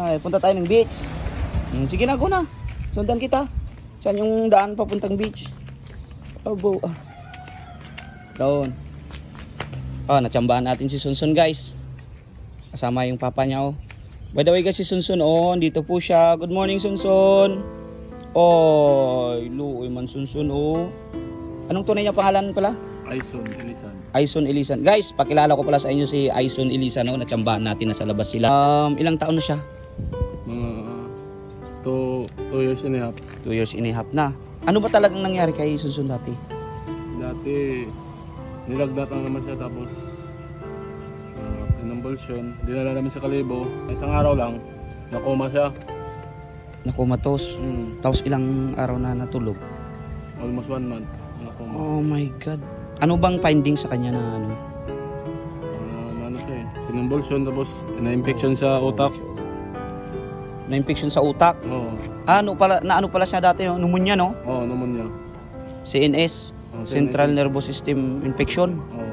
Ay, punta tayo ng beach. Sige na, go na. Sundan kita. Saan yung daan papuntang beach? Abo. Doon. Natsambahan natin si Sunsun guys. Kasama yung papa niya oh. By the way guys, si Sunsun oh, dito po siya. Good morning Sunsun. Luoy man Sunsun oh. Anong tunay niya pangalan pala? Aison Elisan. Aison Elisan. Guys, pakilala ko pala sa inyo si Aison Elisan oh. Natsambahan natin, nasa labas sila. Ilang taon na siya? 2 years and a half. 2 years and a half na. Ano ba talagang nangyari kay Sunsun dati? Dati nilagdatan naman siya, tapos inambulsyon, dinala namin sa Kalibo. Isang araw lang nakoma siya. Nakomatos. Tapos ilang araw na natulog? Almost 1 month nakoma. Oh my god. Ano bang finding sa kanya na ano? Ano siya inambulsyon, tapos na-infection sa utak. Na-infection sa utak? Oo. Ano pala siya dati, no? Pneumonia, no? Oo, pneumonia. CNS, Central Nervous System Infection. Oo.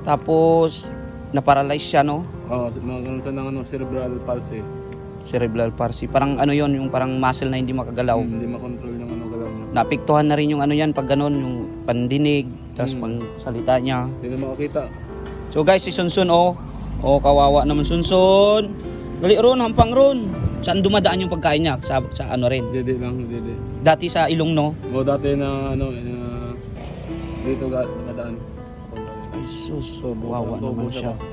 Tapos na-paralyze siya, no? Oo, magkaroon siya ng cerebral palsy. Cerebral palsy. Parang ano yon, yung parang muscle na hindi makagalaw. Hindi makontrol yung galaw niya. Naapektuhan na rin yung ano yan pag ganun, yung pandinig, tapos pang salita niya. Hindi na makakita. So guys, si Sunsun oh. Kawawa naman Sunsun. Dali ron, hampang ron. Saan dumadaan yung pagkain niya? Sa ano rin? Dede. Dati sa ilong, no? O dati na dito dumadaan. Ay sus, So, kawawa naman siya. ba?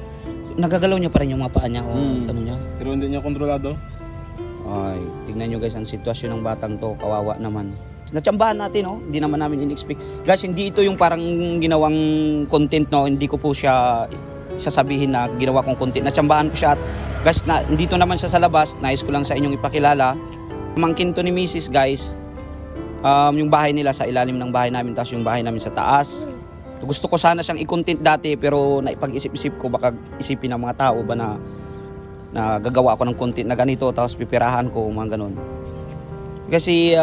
Nagagalaw niya pa rin yung mga paa niya o ano niya. Pero hindi niya kontrolado. Ay, tignan nyo guys ang sitwasyon ng batang to, kawawa naman. Natsambahan natin, no? Hindi naman namin in-expect. Guys, hindi ito yung parang ginawang content, no? Hindi ko po siya sasabihin na ginawa kong content. Natsambahan ko siya at guys, dito naman siya sa labas. Nais ko lang sa inyong ipakilala. Mangkin to ni Mrs. guys. Yung bahay nila sa ilalim ng bahay namin, tapos yung bahay namin sa taas. Gusto ko sana siyang i-content dati, pero naipag-isip-isip ko, baka isipin ng mga tao ba na gagawa ako ng content na ganito, tapos pipirahan ko, mga ganun. Kasi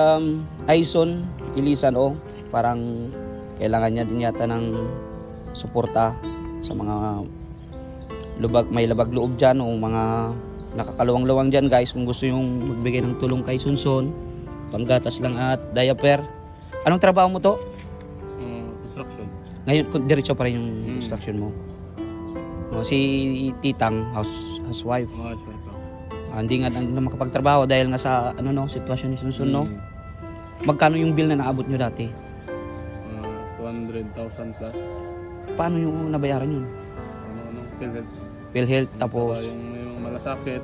Aison Elisan oh, parang kailangan niya din yata ng suporta sa mga may labag loob dyan o mga nakakaluwang-luwang dyan guys. Kung gusto yung magbigay ng tulong kay Sunsun, panggatas lang at diaper. Anong trabaho mo to? Construction. Ngayon, diretso pa rin yung construction mo. Si Titang, housewife. Hindi nga makapagtrabaho dahil nga sa sitwasyon ni Sunsun, no? Magkano yung bill na naabot nyo dati? 200,000 plus. Paano yung nabayaran yun? PhilHealth. PhilHealth, tapos yung malasakit.